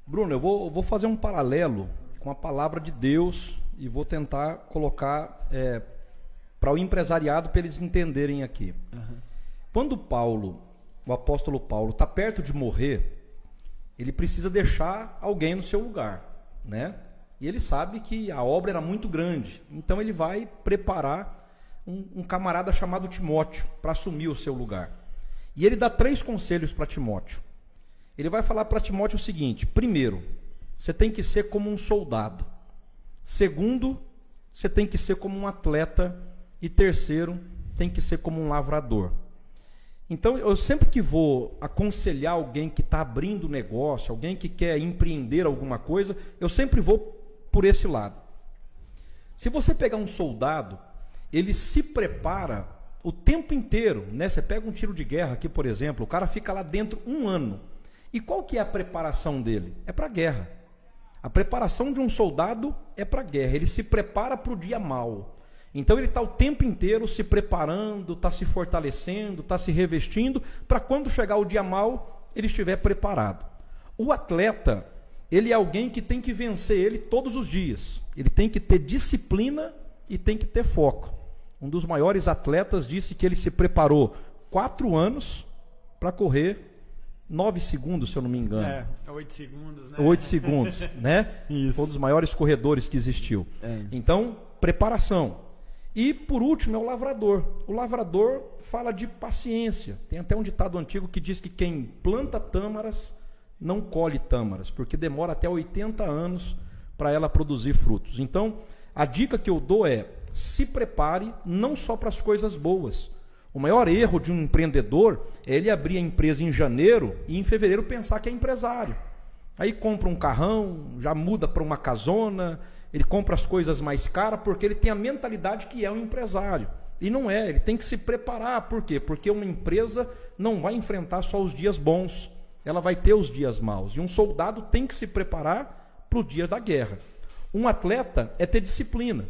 Bruno, eu vou fazer um paralelo com a palavra de Deus e vou tentar colocar para o empresariado, para eles entenderem aqui. Uhum. Quando o apóstolo Paulo, está perto de morrer, ele precisa deixar alguém no seu lugar, né? E ele sabe que a obra era muito grande, então ele vai preparar um camarada chamado Timóteo para assumir o seu lugar. E ele dá 3 conselhos para Timóteo. Ele vai falar para Timóteo o seguinte: primeiro, você tem que ser como um soldado. Segundo, você tem que ser como um atleta. E terceiro, tem que ser como um lavrador. Então, eu sempre que vou aconselhar alguém que está abrindo negócio, alguém que quer empreender alguma coisa, eu sempre vou por esse lado. Se você pegar um soldado, ele se prepara o tempo inteiro, né? Você pega um tiro de guerra aqui, por exemplo, o cara fica lá dentro 1 ano. E qual que é a preparação dele? É para a guerra. A preparação de um soldado é para a guerra. Ele se prepara para o dia mau. Então ele está o tempo inteiro se preparando, está se fortalecendo, está se revestindo, para quando chegar o dia mau, ele estiver preparado. O atleta, ele é alguém que tem que vencer ele todos os dias. Ele tem que ter disciplina e tem que ter foco. Um dos maiores atletas disse que ele se preparou 4 anos para correr 9 segundos, se eu não me engano. 8 segundos, né? 8 segundos, né? Isso. Foi um dos maiores corredores que existiu. Então, preparação. E, por último, é o lavrador. O lavrador fala de paciência. Tem até um ditado antigo que diz que quem planta tâmaras não colhe tâmaras, porque demora até 80 anos para ela produzir frutos. Então, a dica que eu dou é: se prepare não só para as coisas boas. O maior erro de um empreendedor é ele abrir a empresa em janeiro e em fevereiro pensar que é empresário. Aí compra um carrão, já muda para uma casona, ele compra as coisas mais caras porque ele tem a mentalidade que é um empresário. E não é, ele tem que se preparar. Por quê? Porque uma empresa não vai enfrentar só os dias bons, ela vai ter os dias maus. E um soldado tem que se preparar para o dia da guerra. Um atleta é ter disciplina.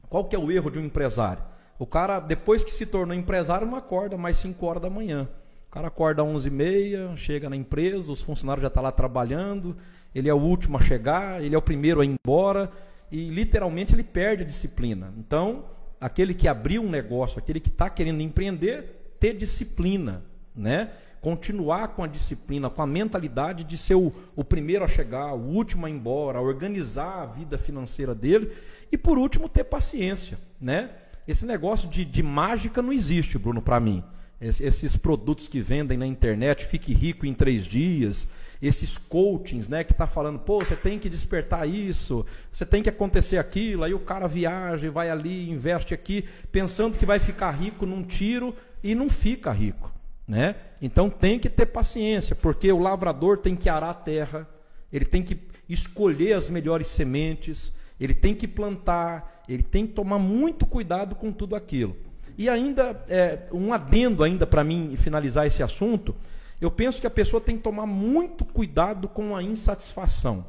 Qual que é o erro de um empresário? O cara, depois que se tornou empresário, não acorda mais 5 horas da manhã. O cara acorda às 11h30, chega na empresa, os funcionários já estão lá trabalhando, ele é o último a chegar, ele é o primeiro a ir embora, e literalmente ele perde a disciplina. Então, aquele que abriu um negócio, aquele que está querendo empreender, ter disciplina, né? Continuar com a disciplina, com a mentalidade de ser o primeiro a chegar, o último a ir embora, organizar a vida financeira dele, e por último ter paciência, né? Esse negócio de mágica não existe, Bruno, para mim. Esses produtos que vendem na internet, fique rico em 3 dias, esses coachings, né, que está falando, pô, você tem que despertar isso, você tem que acontecer aquilo, aí o cara viaja e vai ali, investe aqui, pensando que vai ficar rico num tiro e não fica rico, né? Então tem que ter paciência, porque o lavrador tem que arar a terra, ele tem que escolher as melhores sementes, ele tem que plantar, ele tem que tomar muito cuidado com tudo aquilo. E ainda, um adendo ainda para mim finalizar esse assunto, eu penso que a pessoa tem que tomar muito cuidado com a insatisfação.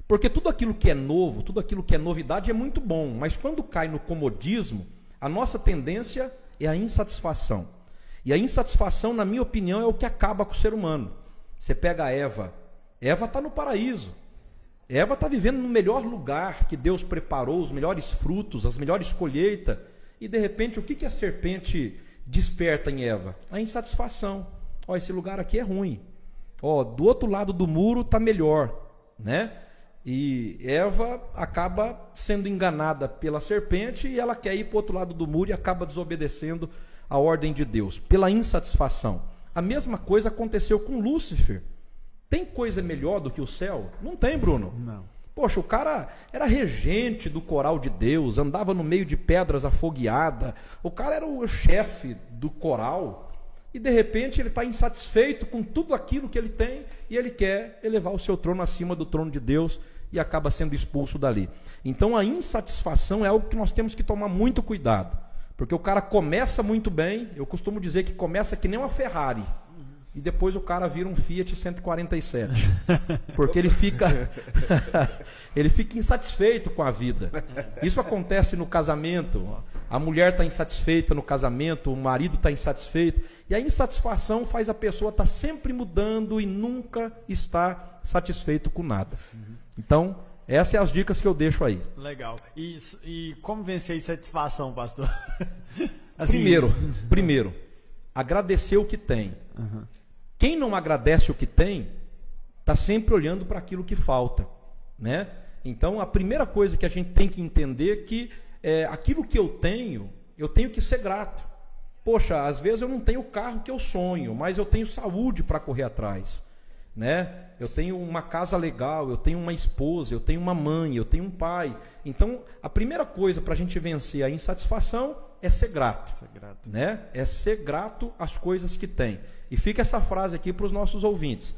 Porque tudo aquilo que é novo, tudo aquilo que é novidade é muito bom, mas quando cai no comodismo, a nossa tendência é a insatisfação. E a insatisfação, na minha opinião, é o que acaba com o ser humano. Você pega a Eva está no paraíso. Eva está vivendo no melhor lugar que Deus preparou, os melhores frutos, as melhores colheitas. E de repente, o que a serpente desperta em Eva? A insatisfação. Ó, esse lugar aqui é ruim. Ó, do outro lado do muro está melhor, né? E Eva acaba sendo enganada pela serpente e ela quer ir para o outro lado do muro e acaba desobedecendo a ordem de Deus, pela insatisfação. A mesma coisa aconteceu com Lúcifer. Tem coisa melhor do que o céu? Não tem, Bruno. Não. Poxa, o cara era regente do coral de Deus, andava no meio de pedras afogueadas, o cara era o chefe do coral, e de repente ele está insatisfeito com tudo aquilo que ele tem, e ele quer elevar o seu trono acima do trono de Deus, e acaba sendo expulso dali. Então a insatisfação é algo que nós temos que tomar muito cuidado, porque o cara começa muito bem, eu costumo dizer que começa que nem uma Ferrari, e depois o cara vira um Fiat 147. Porque ele fica ele fica insatisfeito com a vida. Isso acontece no casamento. A mulher está insatisfeita no casamento, o marido está insatisfeito. E a insatisfação faz a pessoa estar sempre mudando e nunca estar satisfeito com nada. Então, essas são as dicas que eu deixo aí. Legal. E como vencer a insatisfação, pastor? Assim... Primeiro, agradecer o que tem. Quem não agradece o que tem, está sempre olhando para aquilo que falta, né? Então, a primeira coisa que a gente tem que entender é que aquilo que eu tenho que ser grato. Poxa, às vezes eu não tenho o carro que eu sonho, mas eu tenho saúde para correr atrás, né? Eu tenho uma casa legal, eu tenho uma esposa, eu tenho uma mãe, eu tenho um pai. Então, a primeira coisa para a gente vencer a insatisfação é ser grato, né? É ser grato às coisas que tem. E fica essa frase aqui para os nossos ouvintes: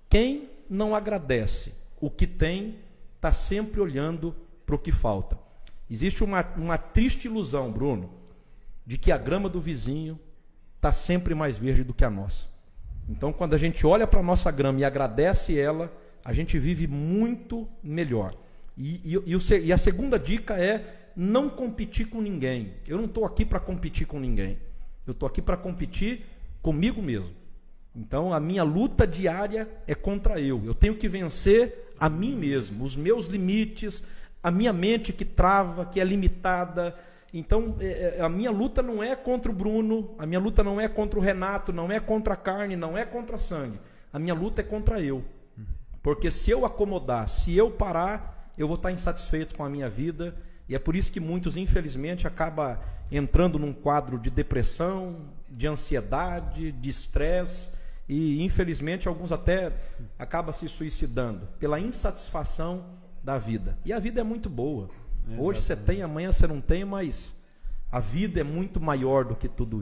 quem não agradece o que tem, está sempre olhando para o que falta. Existe uma triste ilusão, Bruno, de que a grama do vizinho está sempre mais verde do que a nossa. Então, quando a gente olha para a nossa grama e agradece ela, a gente vive muito melhor. E a segunda dica é não competir com ninguém. Eu não estou aqui para competir com ninguém. Eu estou aqui para competir comigo mesmo. Então, a minha luta diária é contra eu. Eu tenho que vencer a mim mesmo, os meus limites, a minha mente que trava, que é limitada. Então, a minha luta não é contra o Bruno, a minha luta não é contra o Renato, não é contra a carne, não é contra a sangue. A minha luta é contra eu. Porque se eu acomodar, se eu parar, eu vou estar insatisfeito com a minha vida. E é por isso que muitos, infelizmente, acabam entrando num quadro de depressão, de ansiedade, de estresse. E, infelizmente, alguns até acabam se suicidando pela insatisfação da vida. E a vida é muito boa. Hoje você tem, amanhã você não tem, mas a vida é muito maior do que tudo isso.